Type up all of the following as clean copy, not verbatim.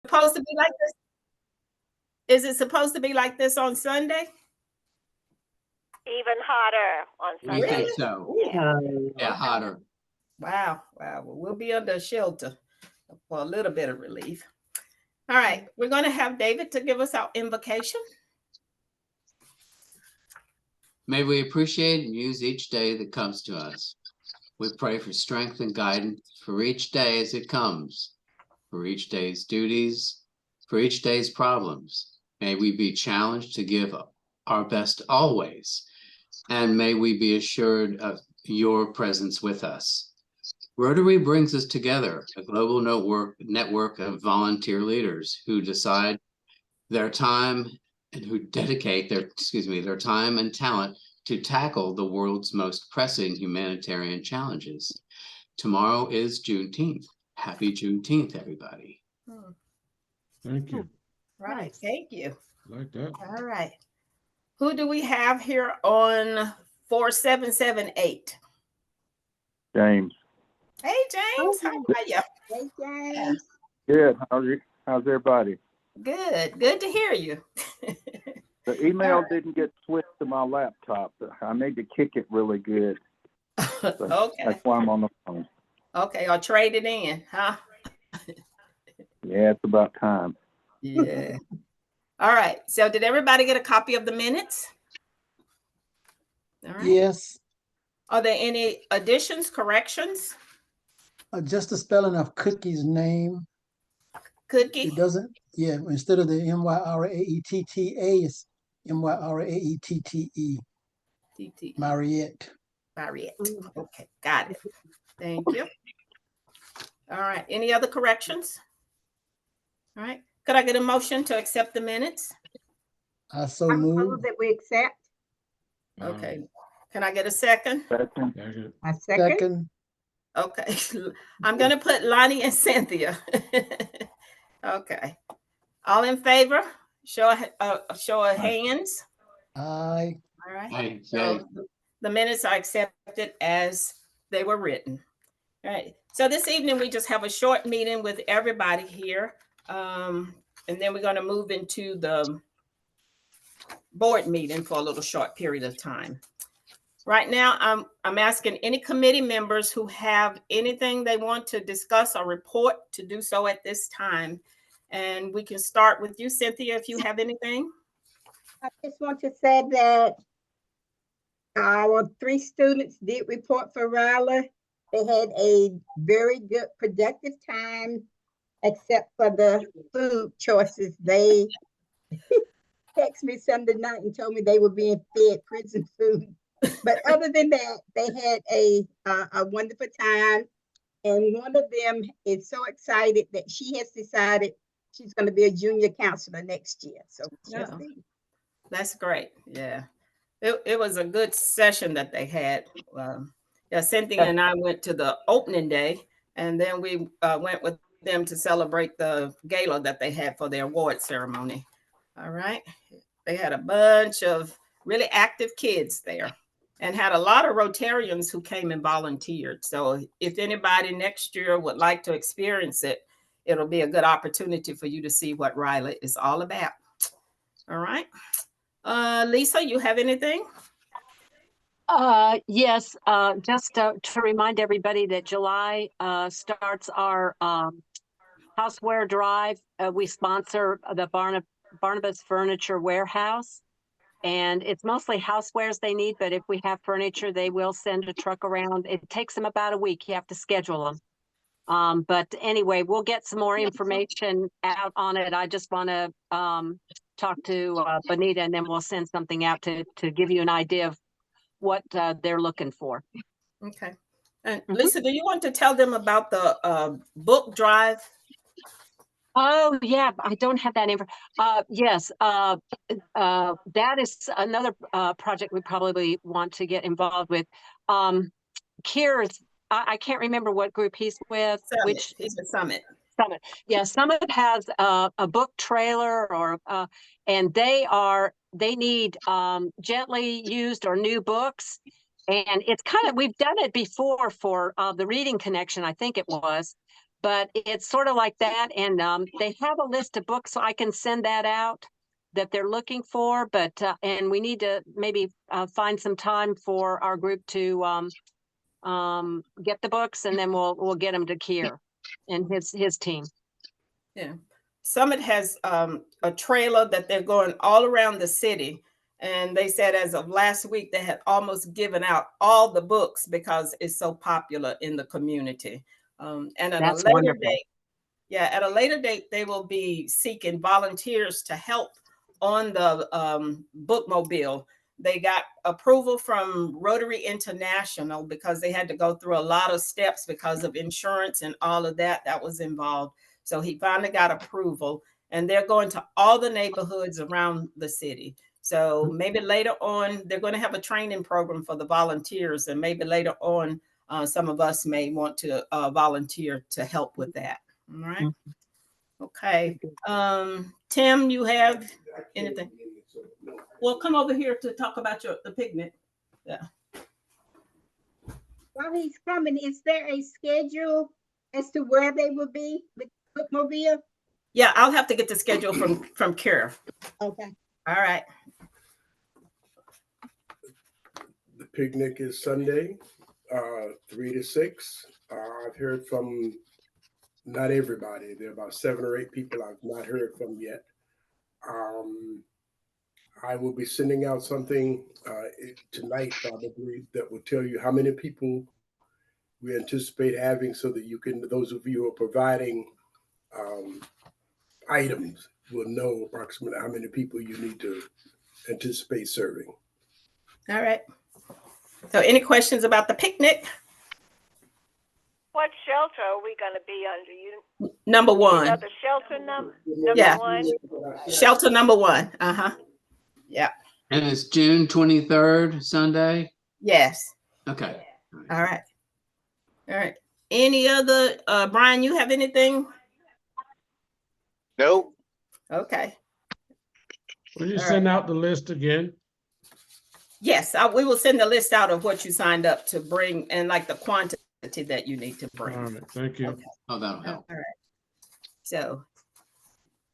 supposed to be like this? Is it supposed to be like this on Sunday? Even hotter on Sunday. We think so. Yeah, hotter. Wow. Well, we'll be under a shelter for a little bit of relief. All right, we're going to have David to give us our invocation. May we appreciate and use each day that comes to us. We pray for strength and guidance for each day as it comes, for each day's duties, for each day's problems. May we be challenged to give our best always, and may we be assured of your presence with us. Rotary brings us together, a global network of volunteer leaders who decide their time and who dedicate their time and talent to tackle the world's most pressing humanitarian challenges. Tomorrow is Juneteenth. Happy Juneteenth, everybody. Thank you. Right, thank you. Like that. All right. Who do we have here on 4778? James. Hey, James, how are you? Hey, James. Good. How's everybody? Good. Good to hear you. The email didn't get switched to my laptop. I need to kick it really good. So Okay. That's why I'm on the phone. Okay, or trade it in, huh? Yeah, it's about time. Yeah. All right. So did everybody get a copy of the minutes? All right. Yes, Are there any additions, corrections? just the spelling of Cookie's name. Cookie? It doesn't, yeah, instead of the M-Y-R-A-E-T-T-A, it's M-Y-R-A-E-T-T-E. TT. Mariette. Mariette. Okay, got it. Thank you. All right. Any other corrections? All right. Could I get a motion to accept the minutes? I so I move. move that we accept. Okay. Can I get a second? Second. I second. Second. Okay. I'm going to put Lonnie and Cynthia. Okay. All in favor? Show of hands. Aye. All right. Hey, So the minutes are accepted as they were written. All right. So this evening we just have a short meeting with everybody here. And then we're going to move into the board meeting for a little short period of time. Right now, I'm asking any committee members who have anything they want to discuss or report to do so at this time. And we can start with you, Cynthia, if you have anything. I just want to say that our 3 students did report for Riley. They had a very good, productive time, except for the food choices. They texted me Sunday night and told me they were being fed prison food. But other than that, they had a wonderful time. And one of them is so excited that she has decided she's going to be a junior counselor next year. So Oh, that's great. Yeah. It was a good session that they had. Yeah, Cynthia and I went to the opening day, and then we went with them to celebrate the gala that they had for their award ceremony. All right. They had a bunch of really active kids there and had a lot of Rotarians who came and volunteered. So if anybody next year would like to experience it, it'll be a good opportunity for you to see what Riley is all about. All right. Lisa, you have anything? Yes, just to remind everybody that July starts our houseware drive. We sponsor the Barnabas Furniture Warehouse, and it's mostly housewares they need, but if we have furniture, they will send a truck around. It takes them about a week. You have to schedule them. But anyway, we'll get some more information out on it. I just want to talk to Bonita, and then we'll send something out to give you an idea of what they're looking for. Okay. And Lisa, do you want to tell them about the book drive? Oh, yeah, I don't have that info. Yes, that is another project we probably want to get involved with. Kier's, I can't remember what group he's with. Summit. He's with Summit. Summit. Yeah, Summit has a book trailer, or and they need gently used or new books. And it's kind of, we've done it before for the Reading Connection, I think it was. but it's sort of like that. And they have a list of books, so I can send that out that they're looking for. But and we need to maybe find some time for our group to get the books, and then we'll get them to Kier and his team. Yeah. Summit has a trailer that they're going all around the city. And they said as of last week, they had almost given out all the books because it's so popular in the community. And at That's a later wonderful. date, at a later date, they will be seeking volunteers to help on the bookmobile. They got approval from Rotary International because they had to go through a lot of steps because of insurance and all of that was involved. So he finally got approval, and they're going to all the neighborhoods around the city. So maybe later on, they're going to have a training program for the volunteers, and maybe later on, some of us may want to volunteer to help with that. All right. Okay. Tim, you have anything? Well, come over here to talk about the picnic. Yeah. While he's coming, is there a schedule as to where they will be with bookmobile? Yeah, I'll have to get the schedule from Kara. Okay. All right. The picnic is Sunday, 3 to 6. I've heard from not everybody. There are about 7 or 8 people I've not heard from yet. I will be sending out something tonight, probably, that will tell you how many people we anticipate having, so that you can, those of you who are providing items will know approximately how many people you need to anticipate serving. All right. So any questions about the picnic? What shelter are we going to be under? You Number 1. know the shelter number Yeah. 1? Shelter number 1. Uh-huh. Yeah. And it's June 23rd, Sunday? Yes. Okay. All right. All right. Any other, Brian, you have anything? Nope. Okay. Will you send out the list again? Yes, we will send the list out of what you signed up to bring and like the quantity that you need to bring. All right, thank you. Okay. Oh, that'll help. All right. So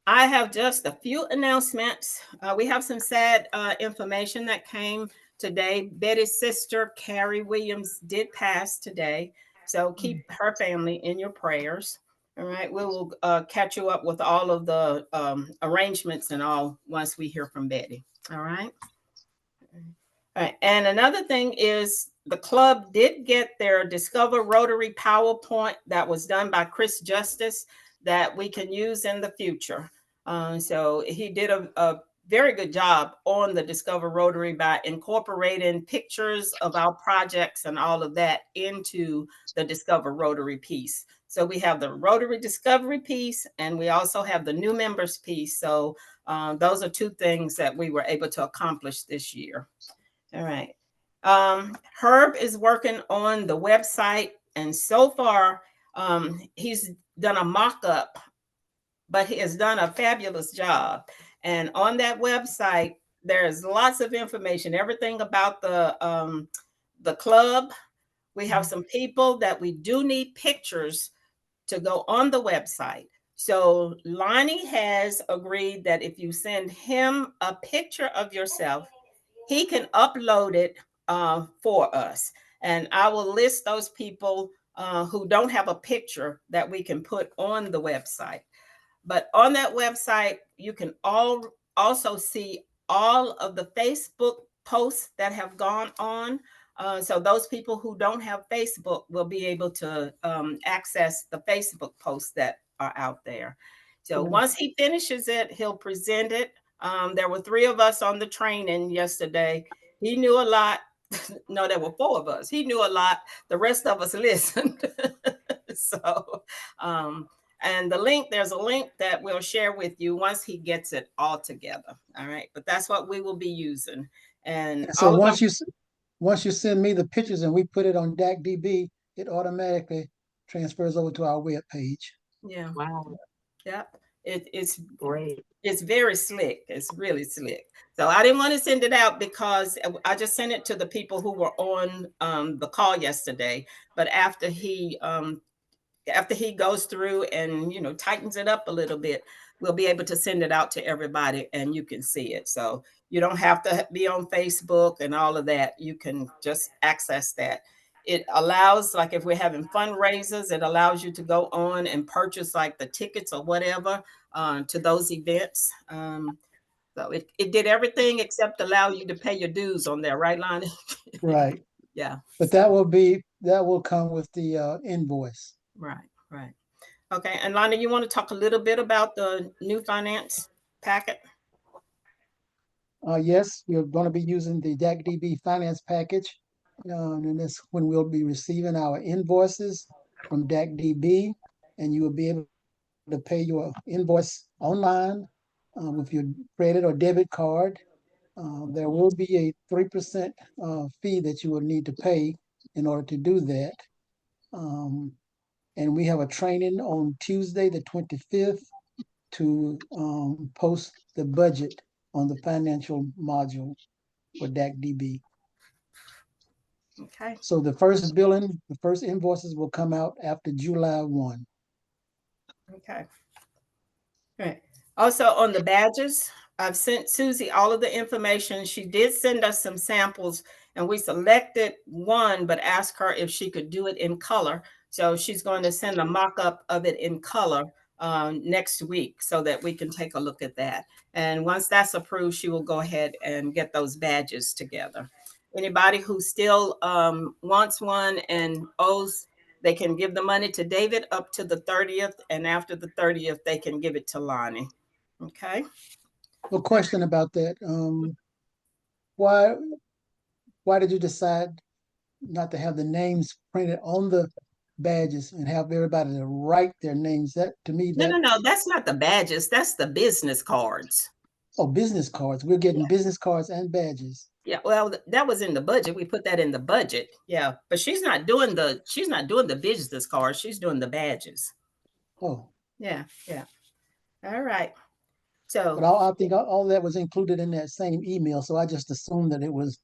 I have just a few announcements. We have some sad information that came today. Betty's sister, Carrie Williams, did pass today. So keep her family in your prayers. All right. We will catch you up with all of the arrangements and all once we hear from Betty. All right. All right. And another thing is the club did get their Discover Rotary PowerPoint that was done by Chris Justice that we can use in the future. So he did a very good job on the Discover Rotary by incorporating pictures of our projects and all of that into the Discover Rotary piece. So we have the Rotary Discovery piece, and we also have the new members piece. So those are 2 things that we were able to accomplish this year. All right. Herb is working on the website, and so far he's done a mock-up, but he has done a fabulous job. And on that website, there's lots of information, everything about the club. We have some people that we do need pictures to go on the website. So Lonnie has agreed that if you send him a picture of yourself, he can upload it for us. And I will list those people who don't have a picture that we can put on the website. But on that website, you can also see all of the Facebook posts that have gone on. So those people who don't have Facebook will be able to access the Facebook posts that are out there. So once he finishes it, he'll present it. There were 3 of us on the training yesterday. He knew a lot. No, there were 4 of us. He knew a lot. The rest of us listened. So, and there's a link that we'll share with you once he gets it all together. All right. But that's what we will be using. And so once you send me the pictures and we put it on DACDB, it automatically transfers over to our web page. Yeah. Wow. Yep. It's great. It's very slick. It's really slick. So I didn't want to send it out because I just sent it to the people who were on the call yesterday. But after he after he goes through and, you know, tightens it up a little bit, we'll be able to send it out to everybody and you can see it. So you don't have to be on Facebook and all of that. You can just access that. It allows, like if we're having fundraisers, it allows you to go on and purchase like the tickets or whatever to those events. So it did everything except allow you to pay your dues on there, right, Lonnie? Right. Yeah. But that will come with the invoice. Right, right. Okay, and Lonnie, you want to talk a little bit about the new finance packet? Yes, you're going to be using the DAC-DB finance package. And that's when we'll be receiving our invoices from DAC-DB, and you will be able to pay your invoice online with your credit or debit card. There will be a 3% fee that you will need to pay in order to do that. And we have a training on Tuesday, the 25th, to post the budget on the financial module for DAC-DB. Okay. So the first invoices will come out after July 1. Okay. All right. Also on the badges, I've sent Susie all of the information. She did send us some samples and we selected one, but asked her if she could do it in color. So she's going to send a mock-up of it in color next week so that we can take a look at that. And once that's approved, she will go ahead and get those badges together. Anybody who still wants one and owes, they can give the money to David up to the 30th. And after the 30th, they can give it to Lonnie. Okay. A question about that. Why did you decide not to have the names printed on the badges and have everybody to write their names? That to me, No, that's not the badges. That's the business cards. Oh, business cards. We're getting business cards and badges. Yeah, well, that was in the budget. We put that in the budget. Yeah, but she's not doing the business cards. She's doing the badges. Oh. Yeah, yeah. All right. But So I think all that was included in that same email, so I just assumed that it was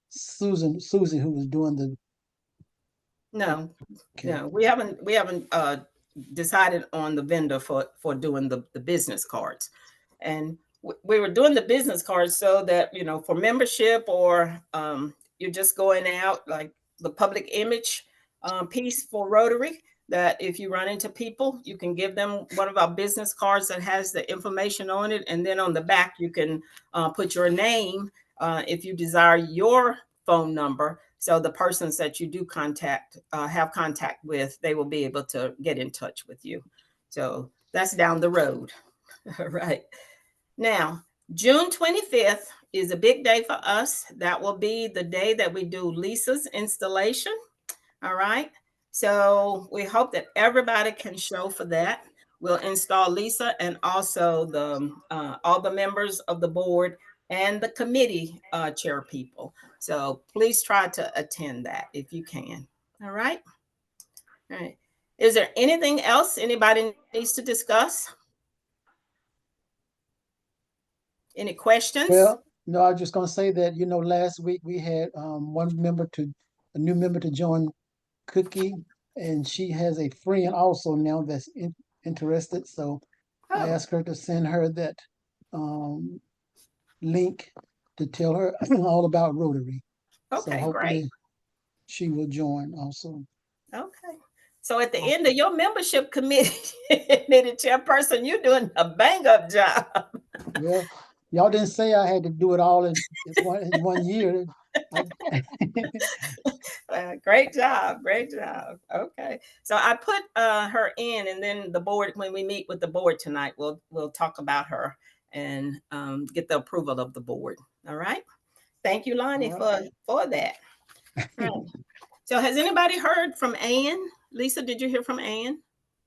Susie who was doing the. no, Okay. no, we haven't decided on the vendor for doing the business cards. And we were doing the business cards so that, you know, for membership or you're just going out, like the public image piece for Rotary, that if you run into people, you can give them one of our business cards that has the information on it. And then on the back, you can put your name if you desire your phone number. So the persons that you do have contact with, they will be able to get in touch with you. So that's down the road. All right. Now, June 25th is a big day for us. That will be the day that we do Lisa's installation. All right. So we hope that everybody can show for that. We'll install Lisa and also all the members of the board and the committee chair people. So please try to attend that if you can. All right. All right. Is there anything else anybody needs to discuss? Any questions? Well, no, I was just going to say that, you know, last week we had a new member to join Cookie, and she has a friend also now that's interested. So I asked her to send her that link to tell her all about Rotary. Okay, so hopefully great. She will join also. Okay. So at the end of your membership committee, chairperson, you're doing a bang up job. Well, y'all didn't say I had to do it all in one year. Great job. Great job. Okay. So I put her in, and then the board, when we meet with the board tonight, we'll talk about her and get the approval of the board. All right. Thank you, Lonnie, for that. Right. So has anybody heard from Ann? Lisa, did you hear from Ann?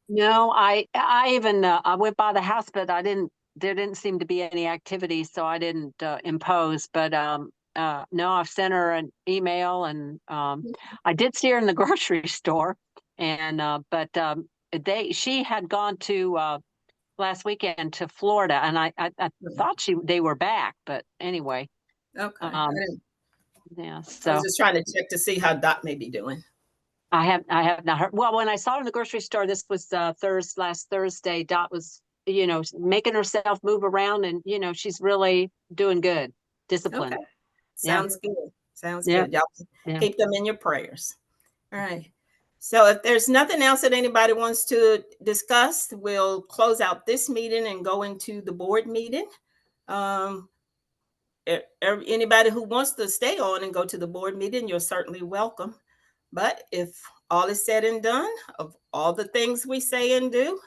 No, I even I went by the house, but there didn't seem to be any activity, so I didn't impose. But no, I've sent her an email, and I did see her in the grocery store, and but she had gone to last weekend to Florida, and I thought they were back, but anyway. Okay. Yeah. So I was just trying to check to see how Dot may be doing. I have not heard. Well, when I saw her in the grocery store, this was last Thursday. Dot was, making herself move around, and she's really doing good. Discipline. Okay. Yeah. Sounds good. Sounds Yeah. good. Y'all Yeah. keep them in your prayers. All right. So if there's nothing else that anybody wants to discuss, we'll close out this meeting and go into the board meeting. Anybody who wants to stay on and go to the board meeting, you're certainly welcome. But if all is said and done, of all the things we say and do,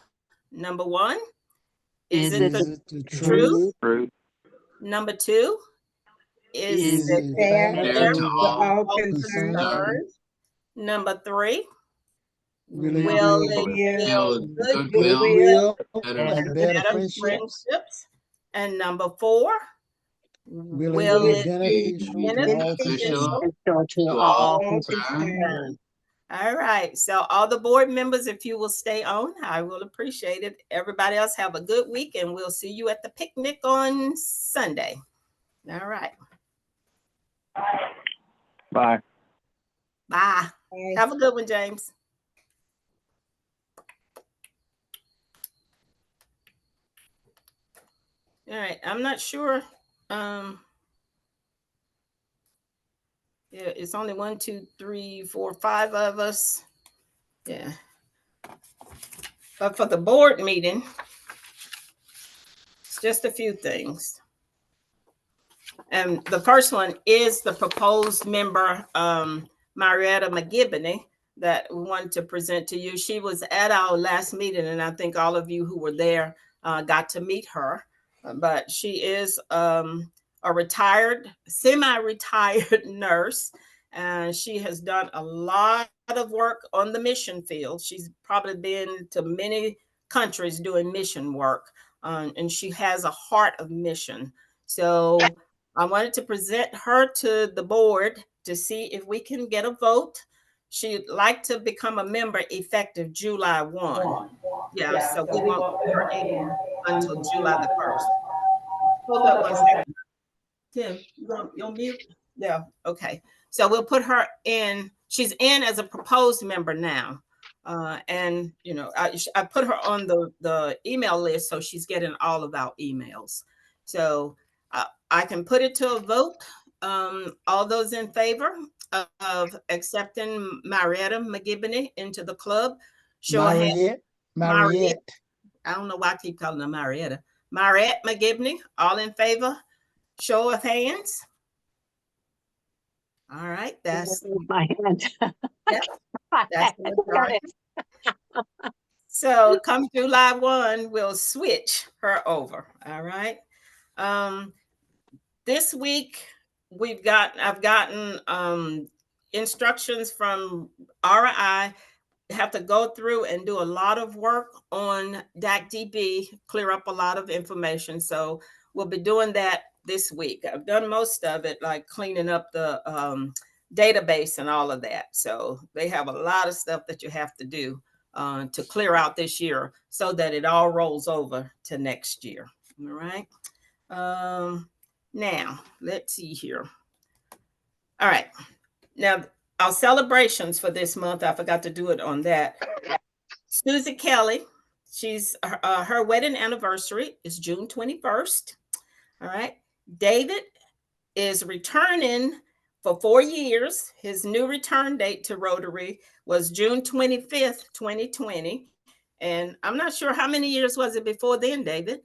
number one, is it the truth? True. Number two, is Is it it Fair Fair fair to to all all concerned? concerned. Number three, Will it will build it Yeah. build goodwill, goodwill goodwill better and better better friendships? friendships? And number four, Will will it it be be beneficial to all concerned? beneficial beneficial to to all all concerned? concerned? All right. So all the board members, if you will stay on, I will appreciate it. Everybody else have a good week, and we'll see you at the picnic on Sunday. All right. Bye. Bye. Bye. Have a good one, James. All right. I'm not sure. Yeah, it's only 1, 2, 3, 4, 5 of us. Yeah. But for the board meeting, it's just a few things. And the first one is the proposed member, Marietta McGibney, that we wanted to present to you. She was at our last meeting, and I think all of you who were there got to meet her. But she is a retired, semi-retired nurse, and she has done a lot of work on the mission field. She's probably been to many countries doing mission work, and she has a heart of mission. So I wanted to present her to the board to see if we can get a vote. She'd like to become a member effective July 1. Yeah, so we won't put her in until July the 1st. Hold up 1 second. Tim, you'll mute? Yeah, okay. So we'll put her in. She's in as a proposed member now. And, I put her on the email list, so she's getting all of our emails. So I can put it to a vote. All those in favor of accepting Marietta McGibney into the club, show a hand. Mariette. I don't know why I keep calling her Marietta. Mariette McGibney, all in favor? Show of hands. All right, that's my hand. Yep, that's the majority. So come July 1, we'll switch her over. All right. This week I've gotten instructions from RI. Have to go through and do a lot of work on DAC-DB, clear up a lot of information. So we'll be doing that this week. I've done most of it, like cleaning up the database and all of that. So they have a lot of stuff that you have to do to clear out this year so that it all rolls over to next year. All right. Now, let's see here. All right. Now, our celebrations for this month, I forgot to do it on that. Susie Kelly, she's her wedding anniversary is June 21st. All right. David is returning for 4 years. His new return date to Rotary was June 25th, 2020. And I'm not sure how many years was it before then, David?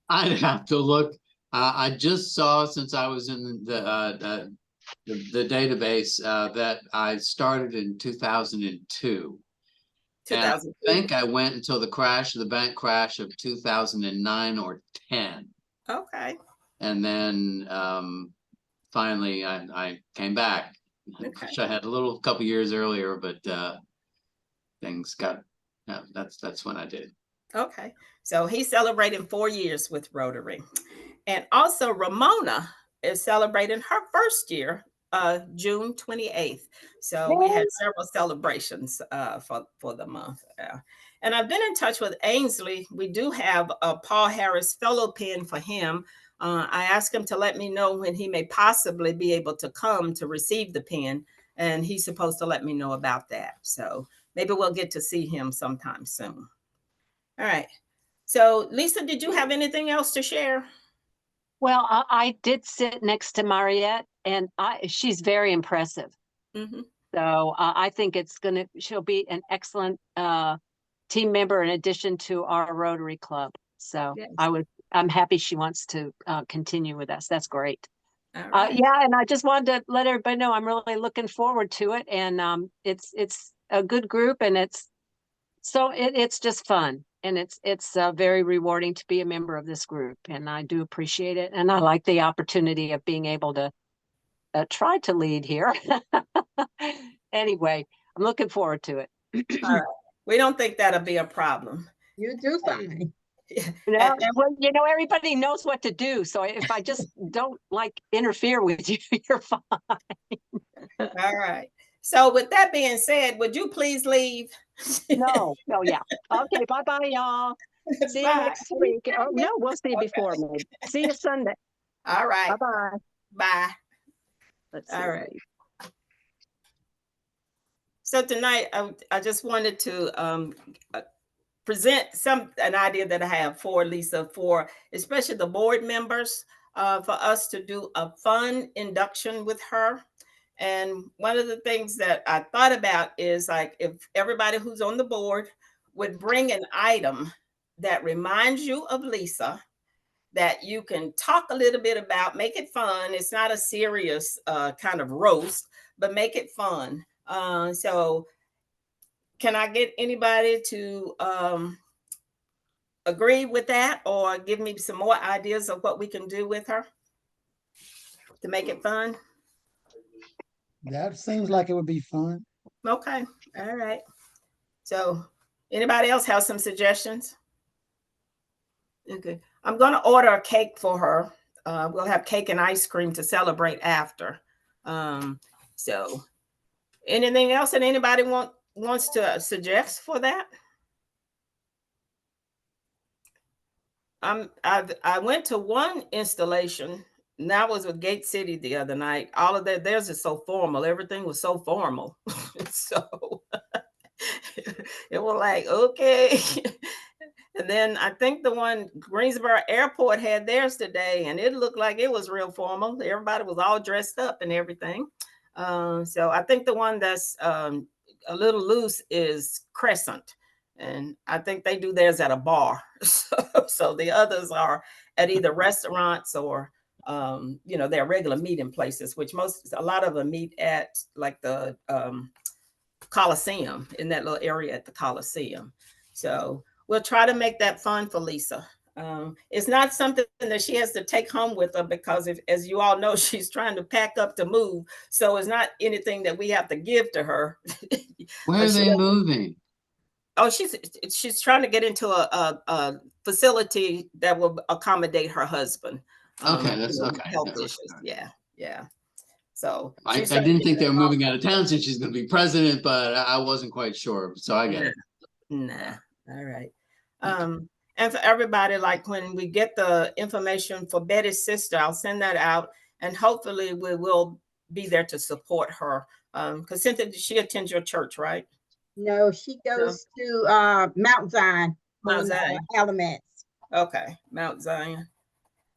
I'd have to look. I just saw, since I was in the database, that I started in 2002. And I think I went until the bank crash of 2009 or 10. Okay. And then finally I came back. Okay. I had a couple years earlier, but things got, that's when I did. Okay. So he's celebrating 4 years with Rotary. And also Ramona is celebrating her first year, June 28th. So we had several celebrations for the month. And I've been in touch with Ainsley. We do have a Paul Harris fellow pin for him. I asked him to let me know when he may possibly be able to come to receive the pin. and he's supposed to let me know about that. So maybe we'll get to see him sometime soon. All right. So Lisa, did you have anything else to share? Well, I did sit next to Mariette, and she's very impressive. Mm-hmm. So I think she'll be an excellent team member in addition to our Rotary Club. So Yes. I'm happy she wants to continue with us. That's great. All right. Yeah, and I just wanted to let everybody know I'm really looking forward to it, and it's a good group, and it's just fun, and it's very rewarding to be a member of this group, and I do appreciate it, and I like the opportunity of being able to try to lead here. Anyway, I'm looking forward to it. All right. We don't think that'll be a problem. You do fine. Well, everybody knows what to do. So if I just don't interfere with you, you're fine. All right. So with that being said, would you please leave? No, yeah. Okay, bye-bye, y'all. See you Bye. next week. Oh, no, we'll see you before. Maybe. See you Sunday. All right. Bye-bye. Bye. Let's All right. So tonight, I just wanted to present an idea that I have for Lisa, for especially the board members, for us to do a fun induction with her. And one of the things that I thought about is like if everybody who's on the board would bring an item that reminds you of Lisa, that you can talk a little bit about, make it fun. It's not a serious kind of roast, but make it fun. So can I get anybody to agree with that, or give me some more ideas of what we can do with her to make it fun? That seems like it would be fun. Okay. All right. So anybody else have some suggestions? Okay. I'm going to order a cake for her. We'll have cake and ice cream to celebrate after. So anything else that anybody wants to suggest for that? I went to one installation, and that was with Gate City the other night. All of that, theirs is so formal. Everything was so formal. So it was like, okay. And then I think the one Greensboro Airport had theirs today, and it looked like it was real formal. Everybody was all dressed up and everything. So I think the one that's a little loose is Crescent. And I think they do theirs at a bar. So the others are at either restaurants or, their regular meeting places, which a lot of them meet at like the Coliseum, in that little area at the Coliseum. So we'll try to make that fun for Lisa. It's not something that she has to take home with her, because as you all know, she's trying to pack up to move. So it's not anything that we have to give to her. Where are they moving? Oh, she's trying to get into a facility that will accommodate her husband. Okay, that's okay. Health That's issues. okay. Yeah. So I didn't think they were moving out of town since she's going to be president, but I wasn't quite sure. So I get it. Nah. All right. And for everybody, like when we get the information for Betty's sister, I'll send that out, and hopefully we will be there to support her. Because Cynthia, she attends your church, right? No, she goes to Mount Zion. Mount Zion. Alamance. Okay, Mount Zion.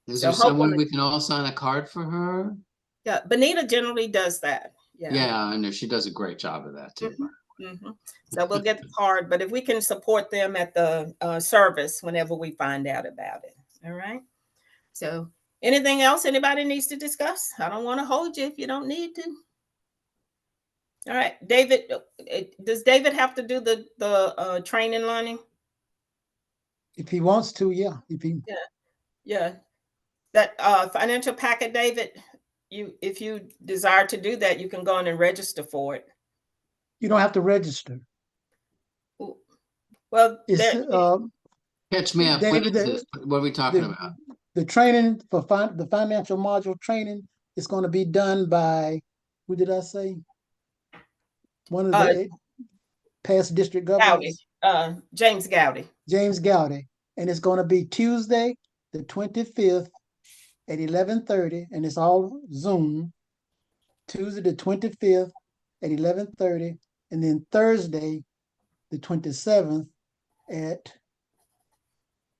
Is there someone we can all sign a card for her? Yeah, Benita generally does that. Yeah, I know she does a great job of that too. Mm-hmm. So we'll get the card, but if we can support them at the service whenever we find out about it. All right. So anything else anybody needs to discuss? I don't want to hold you if you don't need to. All right, David, does David have to do the training learning? If he wants to, yeah. Yeah. That financial packet, David, if you desire to do that, you can go in and register for it. You don't have to register. Well, catch me up. What are we talking about? The training for the financial module training is going to be done by, who did I say? One of the past district governors. James Gowdy. James Gowdy. And it's going to be Tuesday, the 25th at 11:30, and it's all Zoom. Tuesday the 25th at 11:30, and then Thursday, the 27th, at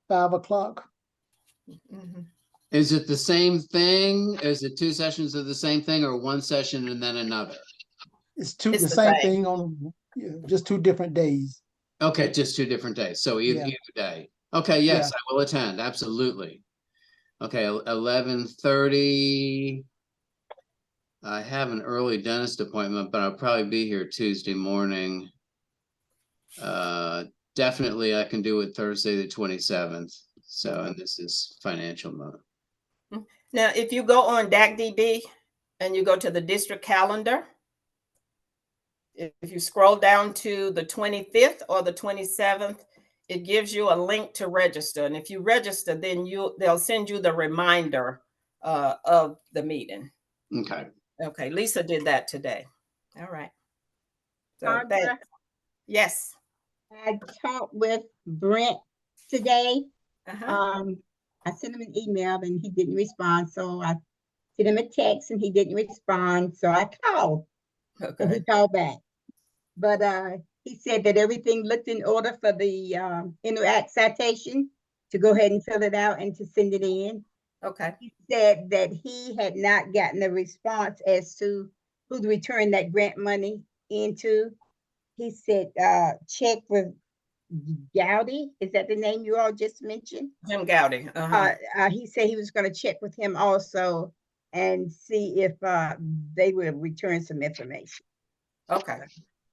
5 o'clock. Mhm. Is it the same thing? Is it two sessions of the same thing or one session and then another? It's It's the the same same. thing on just 2 different days. Okay, just 2 different days. So either, Yeah. either day. Okay, yes, I will attend. Absolutely. Okay, 11:30. I have an early dentist appointment, but I'll probably be here Tuesday morning. Definitely I can do it Thursday, the 27th. So, and this is financial mode. Now, if you go on DACDB and you go to the district calendar, if you scroll down to the 25th or the 27th, it gives you a link to register. And if you register, then they'll send you the reminder of the meeting. Okay. Okay, Lisa did that today. All right. So Barbara, yes. I talked with Brent today. Uh-huh. I sent him an email and he didn't respond. So I sent him a text and he didn't respond. So I called. And he Okay. called back. But he said that everything looked in order for the Interact citation to go ahead and fill it out and to send it in. Okay. He said that he had not gotten a response as to who to return that grant money into. He said check with Gowdy. Is that the name you all just mentioned? Jim Gowdy. Uh-huh. He said he was going to check with him also and see if they will return some information. Okay.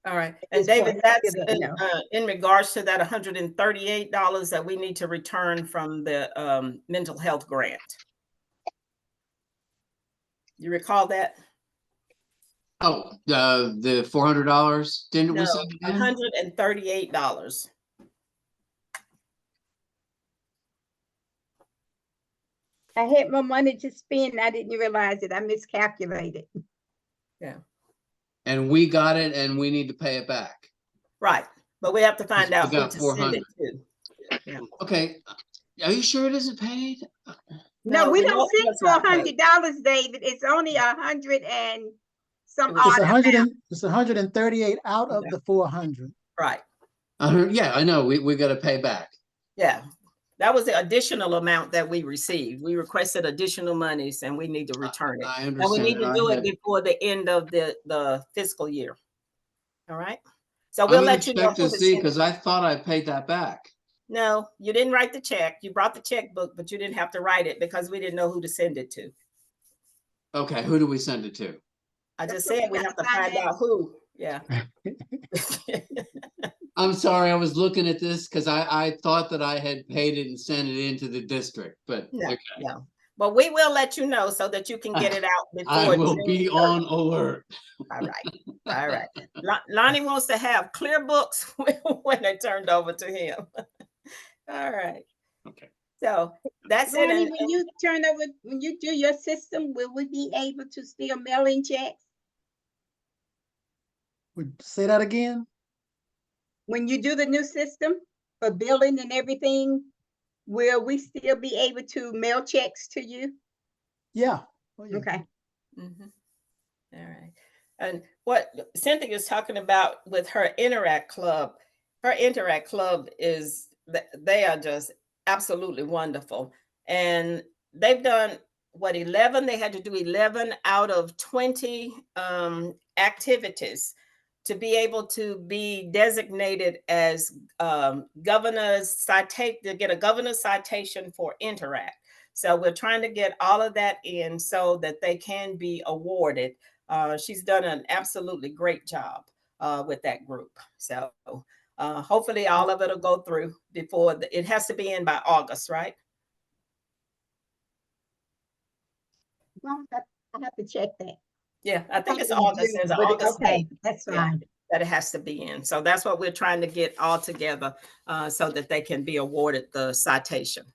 All right. At And this David, point, that's still don't know. in regards to that $138 that we need to return from the mental health grant. You recall that? Oh, the $400, didn't we No, say? $138. I had more money to spend. I didn't realize it. I miscalculated. Yeah. And we got it and we need to pay it back. Right. But we have to find We out who got to 400. send it to. Yeah. Okay. Are you sure it isn't paid? No, we don't know send it's not paid. $400, David. It's only 100 and some It was- It's odd amount. it's 138 out of the 400. Right. Yeah, I know. We got to pay back. Yeah. That was the additional amount that we received. We requested additional monies and we need to return it. I And we understand. need to do it before the end of the fiscal year. All right. So we'll I'm gonna let you know check who to to see send because it. I thought I paid that back. No, you didn't write the check. You brought the checkbook, but you didn't have to write it because we didn't know who to send it to. Okay, who do we send it to? I just That's what said we we have to gotta find find out who. Yeah. I'm sorry, I was looking at this because I thought that I had paid it and sent it into the district, but No, okay. no. But we will let you know so that you can get it out before I will June be 30th. on alert. All right. All right. Lonnie wants to have clear books when they're turned over to him. All right. Okay. So that's it. Ronnie, And when you do your system, will we be able to still mail in checks? Would say that again? When you do the new system for billing and everything, will we still be able to mail checks to you? Yeah. Oh, yeah. Okay. Mhm. All right. And what Cynthia is talking about with her Interact Club is that they are just absolutely wonderful. And they've done what 11? They had to do 11 out of 20 activities to be able to be designated as governor's citation to get a governor's citation for Interact. So we're trying to get all of that in so that they can be awarded. She's done an absolutely great job with that group. So hopefully all of it will go through before it has to be in by August, right? Well, I have to check that. Yeah, I think it's Probably August. June, There's an but August okay, date. that's Yeah, fine. that it has to be in. So that's what we're trying to get all together so that they can be awarded the citation.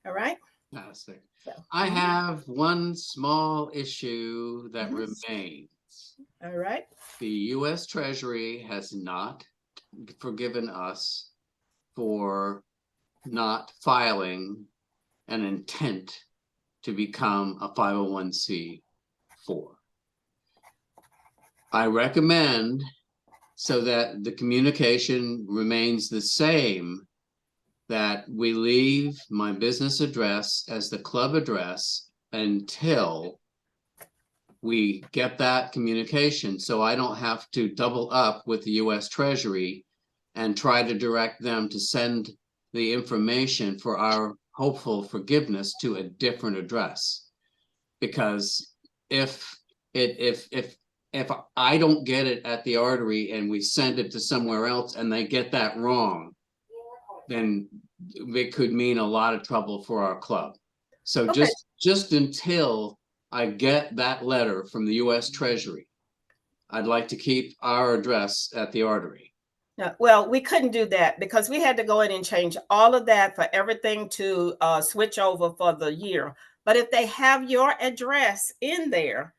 All right. Fantastic. So, I have one small issue that Mhm. remains. all right. The US Treasury has not forgiven us for not filing an intent to become a 501c4. I recommend, so that the communication remains the same, that we leave my business address as the club address until we get that communication, so I don't have to double up with the US Treasury and try to direct them to send the information for our hopeful forgiveness to a different address. Because if I don't get it at the Artery and we send it to somewhere else and they get that wrong, then it could mean a lot of trouble for our club. So Okay. just until I get that letter from the US Treasury, I'd like to keep our address at the Artery. Well, we couldn't do that because we had to go in and change all of that for everything to switch over for the year. But if they have your address in there,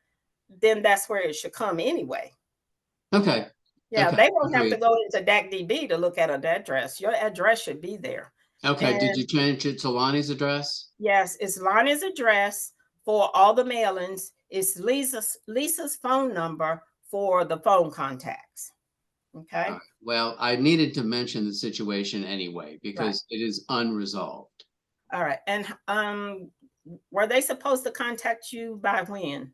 then that's where it should come anyway. Okay. Yeah, Okay. they won't have to Agreed. go into DACDB to look at an address. Your address should be there. Okay, did And you change it to Lonnie's address? yes, it's Lonnie's address for all the mailings. It's Lisa's phone number for the phone contacts. Okay. Well, I needed to mention the situation anyway, because it is unresolved. All right. And were they supposed to contact you by when?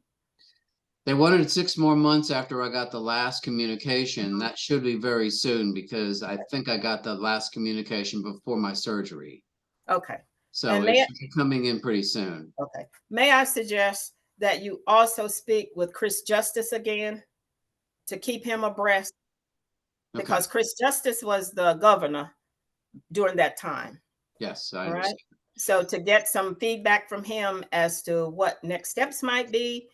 They wanted 6 more months after I got the last communication. That should be very soon, because I think I got the last communication before my surgery. Okay. So And it should be coming in pretty soon. Okay. May I suggest that you also speak with Chris Justice again to keep him abreast? Okay. Because Chris Justice was the governor during that time. Yes, I All understand. right. So to get some feedback from him as to what next steps might be,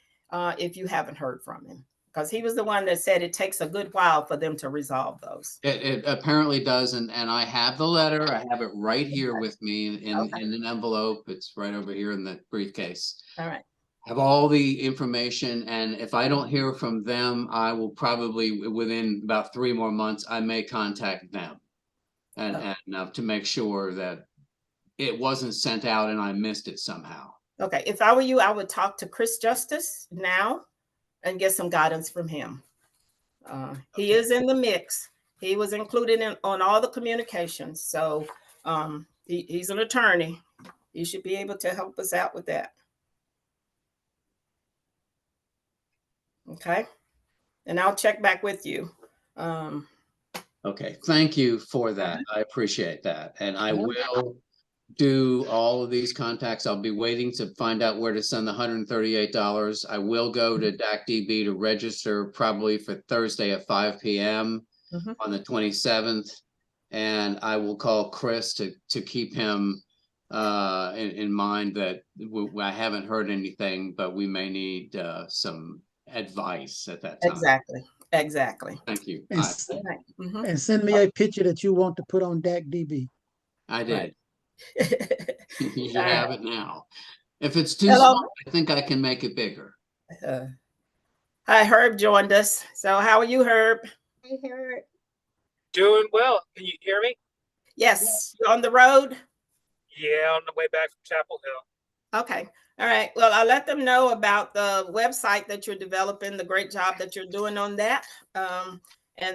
if you haven't heard from him, because he was the one that said it takes a good while for them to resolve those. It apparently does, and I have the letter. I have it right here with me in an envelope. It's right over here in the briefcase. All right. Have all the information, and if I don't hear from them, I will probably, within about 3 more months, I may contact them and to make sure that it wasn't sent out and I missed it somehow. Okay. If I were you, I would talk to Chris Justice now and get some guidance from him. He is in the mix. He was included on all the communications. So he's an attorney. He should be able to help us out with that. Okay. And I'll check back with you. Okay, thank you for that. I appreciate that. And I will do all of these contacts. I'll be waiting to find out where to send the $138. I will go to DACDB to register probably for Thursday at 5 p.m. On the 27th. And I will call Chris to keep him in mind that I haven't heard anything, but we may need some advice at that time. Exactly. Thank you. And send me a picture that you want to put on DACDB. I did. Right. You should have it now. If it's too small, I think I can make it bigger. Hi, Herb joined us. So how are you, Herb? Hey, Herb. Doing well. Can you hear me? Yes. You on the road? Yeah, on the way back from Chapel Hill. Okay. All right. Well, I'll let them know about the website that you're developing, the great job that you're doing on that. And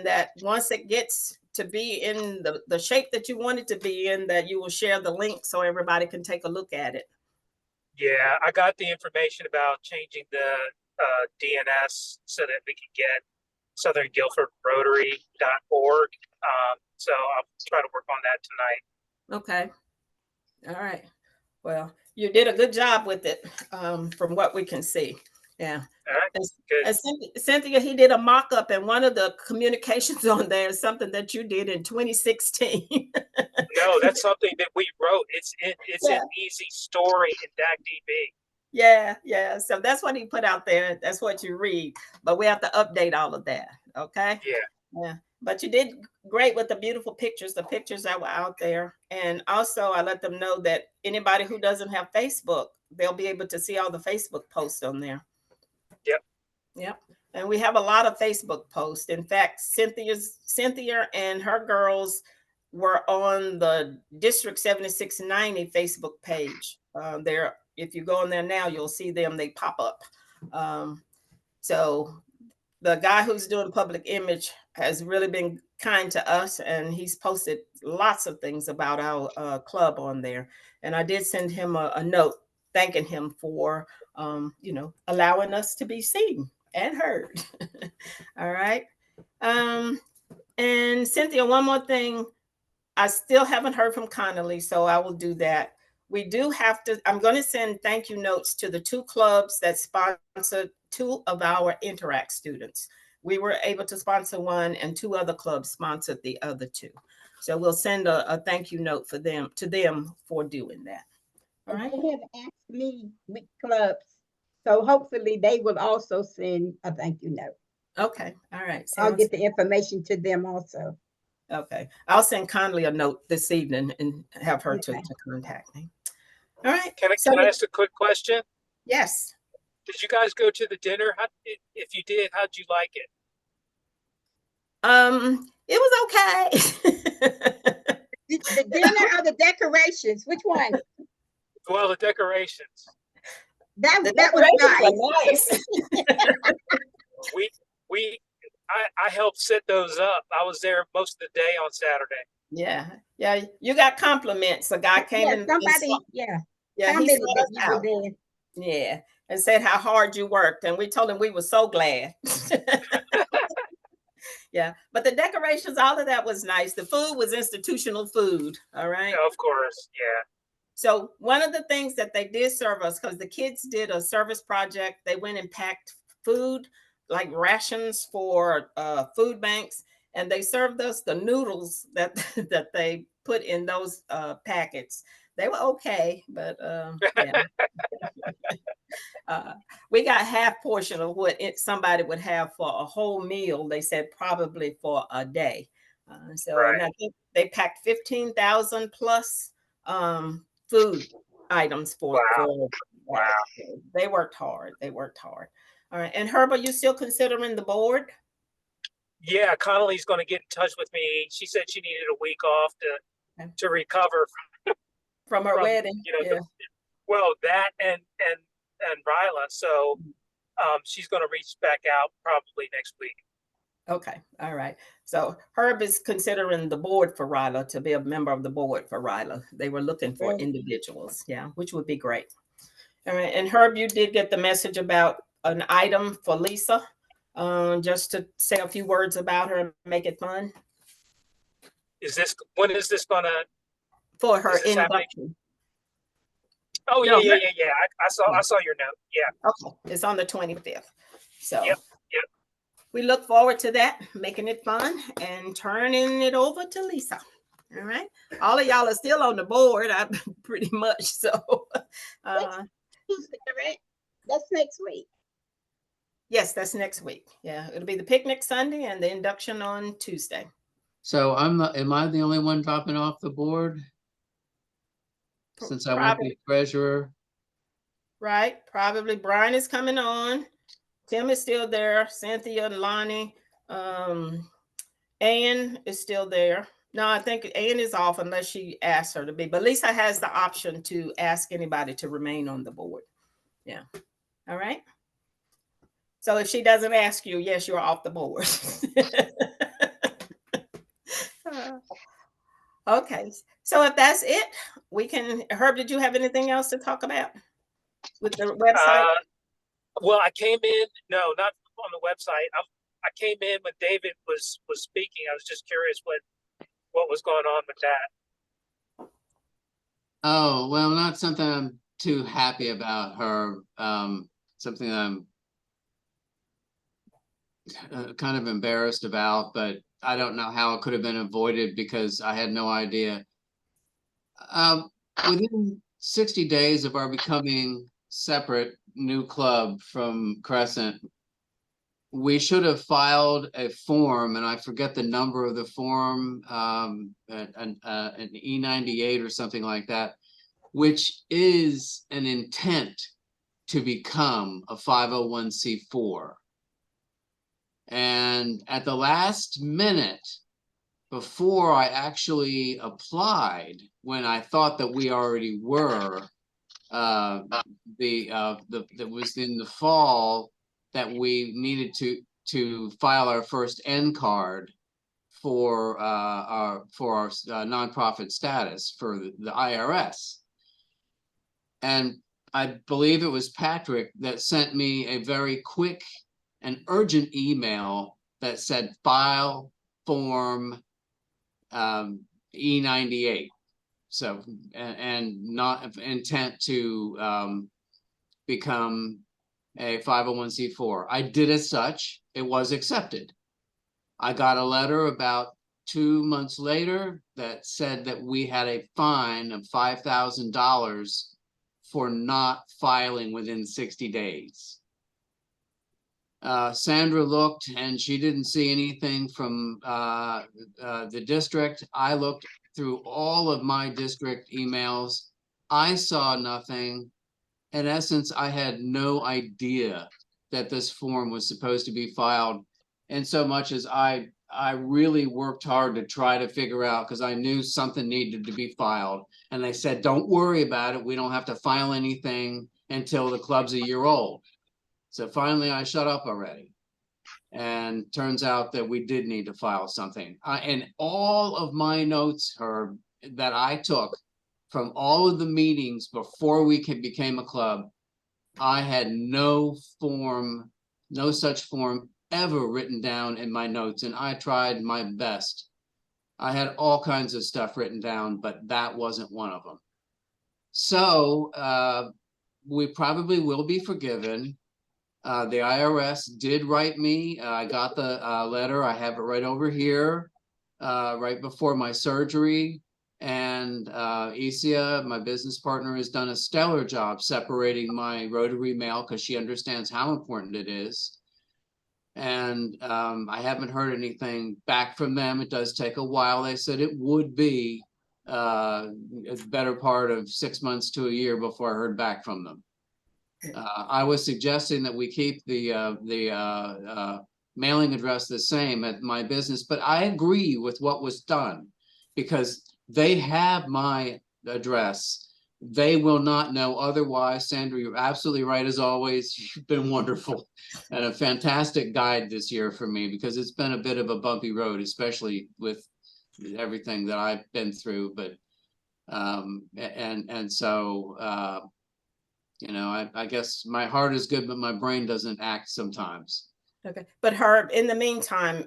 that once it gets to be in the shape that you want it to be in, that you will share the link so everybody can take a look at it. Yeah, I got the information about changing the DNS so that we can get southernguilfordrotary.org. So I'll try to work on that tonight. Okay. All right. Well, you did a good job with it from what we can see. Yeah. All right. And Cynthia, he did a mock-up, and one of the communications on there is something that you did in 2016. No, that's something that we wrote. It's an easy story in DACDB. Yeah. So that's what he put out there. That's what you read. But we have to update all of that. Okay. Yeah. But you did great with the beautiful pictures, the pictures that were out there. And also I let them know that anybody who doesn't have Facebook, they'll be able to see all the Facebook posts on there. Yep. And we have a lot of Facebook posts. In fact, Cynthia and her girls were on the District 7690 Facebook page. If you go on there now, you'll see them. They pop up. So the guy who's doing public image has really been kind to us, and he's posted lots of things about our club on there. And I did send him a note thanking him for, allowing us to be seen and heard. All right. And Cynthia, one more thing. I still haven't heard from Connolly, so I will do that. We do have to, I'm going to send thank you notes to the 2 clubs that sponsored 2 of our Interact students. We were able to sponsor 1, and 2 other clubs sponsored the other 2. So we'll send a thank you note to them for doing that. All right. They have asked me which clubs, so hopefully they will also send a thank you note. Okay. All right. I'll get the information to them also. Okay. I'll send Connolly a note this evening and have her Okay. to contact me. All right. Can I ask a quick question? Yes. Did you guys go to the dinner? If you did, how'd you like it? It was okay. The dinner or the decorations? Which one? Well, the decorations. That was nice. I helped set those up. I was there most of the day on Saturday. Yeah. You got compliments. A guy came in. Somebody, he commented sought that us you were out. there. Yeah, and said how hard you worked, and we told him we were so glad. Yeah, but the decorations, all of that was nice. The food was institutional food. All right. Of course, yeah. So one of the things that they did serve us, because the kids did a service project, they went and packed food, like rations for food banks, and they served us the noodles that that they put in those packets. They were okay, but yeah. We got half portion of what somebody would have for a whole meal. They said probably for a day. And I think they packed 15,000 plus food items for. Wow. They worked hard. All right. And Herb, are you still considering the board? Yeah, Connolly's going to get in touch with me. She said she needed a week off to recover from her wedding. That and Ryla. So she's going to reach back out probably next week. Okay. All right. So Herb is considering the board for Ryla to be a member of the board for Ryla. They were looking for individuals. Yeah, which would be great. All right. And Herb, you did get the message about an item for Lisa, just to say a few words about her and make it fun. When is this going to? For her induction. Oh, yeah. I saw your note. Yeah. Okay. It's on the 25th. So yep. We look forward to that, making it fun and turning it over to Lisa. All right. All of y'all are still on the board, pretty much. So Tuesday, correct? That's next week. Yes, that's next week. Yeah, it'll be the picnic Sunday and the induction on Tuesday. So am I the only one dropping off the board? Since I won't be treasurer. Right. Probably Brian is coming on. Tim is still there. Cynthia, Lonnie, Ann is still there. No, I think Ann is off unless she asks her to be. But Lisa has the option to ask anybody to remain on the board. Yeah. All right. So if she doesn't ask you, yes, you're off the board. Okay. So if that's it, we can. Herb, did you have anything else to talk about with the website? Well, I came in. No, not on the website. I came in when David was speaking. I was just curious what was going on with that. Oh, well, not something I'm too happy about, Herb. Something I'm kind of embarrassed about, but I don't know how it could have been avoided because I had no idea. Within 60 days of our becoming separate new club from Crescent, we should have filed a form, and I forget the number of the form, an E98 or something like that, which is an intent to become a 501c4. And at the last minute, before I actually applied, when I thought that we already were, that was in the fall that we needed to to file our first N card for our nonprofit status for the IRS. And I believe it was Patrick that sent me a very quick and urgent email that said file form E98. So, and not intent to become a 501c4. I did as such. It was accepted. I got a letter about 2 months later that said that we had a fine of $5,000 for not filing within 60 days. Sandra looked and she didn't see anything from the district. I looked through all of my district emails. I saw nothing. In essence, I had no idea that this form was supposed to be filed. And so much as I really worked hard to try to figure out, because I knew something needed to be filed. And they said, don't worry about it. We don't have to file anything until the club's a year old. So finally I shut up already. And turns out that we did need to file something. And all of my notes, Herb, that I took from all of the meetings before we became a club, I had no such form ever written down in my notes, and I tried my best. I had all kinds of stuff written down, but that wasn't one of them. So we probably will be forgiven. The IRS did write me. I got the letter. I have it right over here, right before my surgery. And Isia, my business partner, has done a stellar job separating my Rotary mail because she understands how important it is. And I haven't heard anything back from them. It does take a while. They said it would be a better part of 6 months to a year before I heard back from them. I was suggesting that we keep the mailing address the same at my business, but I agree with what was done because they have my address. They will not know otherwise. Sandra, you're absolutely right as always. You've been wonderful and a fantastic guide this year for me because it's been a bit of a bumpy road, especially with everything that I've been through. But so you know, I guess my heart is good, but my brain doesn't act sometimes. Okay, but Herb, in the meantime,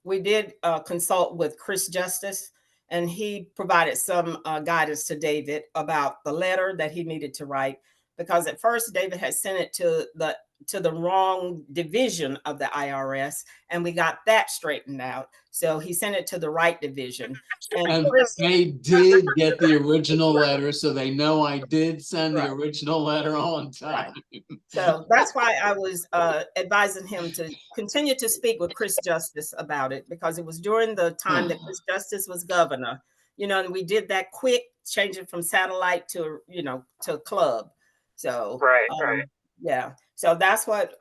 we did consult with Chris Justice, and he provided some guidance to David about the letter that he needed to write, because at first David had sent it to the wrong division of the IRS, and we got that straightened out. So he sent it to the right division. And they did get the original letter, so they know I did send the original letter on time. Right. So that's why I was advising him to continue to speak with Chris Justice about it, because it was during the time that Chris Justice was governor, you know, and we did that quick changing from satellite to, you know, to club. So, right. Yeah. So that's what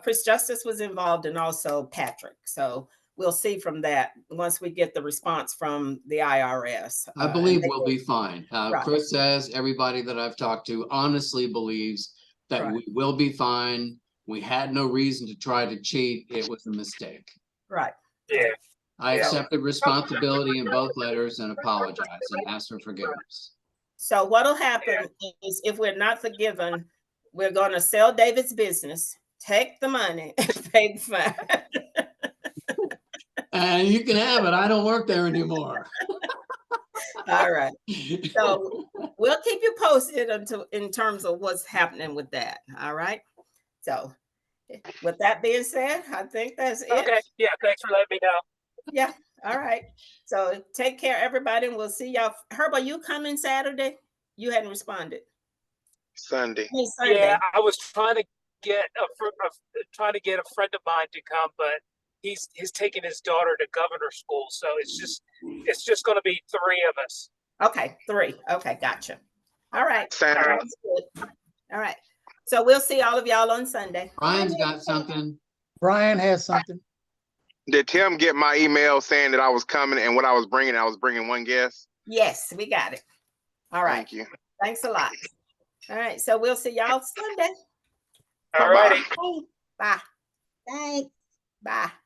Chris Justice was involved in, also Patrick. So we'll see from that once we get the response from the IRS. I believe we'll be fine. Right. Chris says everybody that I've talked to honestly believes that we will be fine. We had no reason to try to cheat. It was a mistake. Right. Yeah. I accepted responsibility in both letters and apologized and asked for forgiveness. So what'll happen is if we're not forgiven, we're going to sell David's business, take the money, and pay the fine. And you can have it. I don't work there anymore. All right. So we'll keep you posted in terms of what's happening with that. All right. So with that being said, I think that's it. Okay. Yeah. Thanks for letting me know. Yeah. All right. So take care, everybody, and we'll see y'all. Herb, are you coming Saturday? You hadn't responded. Sunday. Yeah, I was trying to get a friend of mine to come, but he's taking his daughter to governor school, so it's just going to be 3 of us. Okay, 3. Okay, gotcha. All right. Saturday. All right. So we'll see all of y'all on Sunday. Brian's got something. Brian has something. Did Tim get my email saying that I was coming and what I was bringing? I was bringing one guest. Yes, we got it. All right. Thank you. Thanks a lot. All right. So we'll see y'all Sunday. All righty. Bye. Thanks. Bye.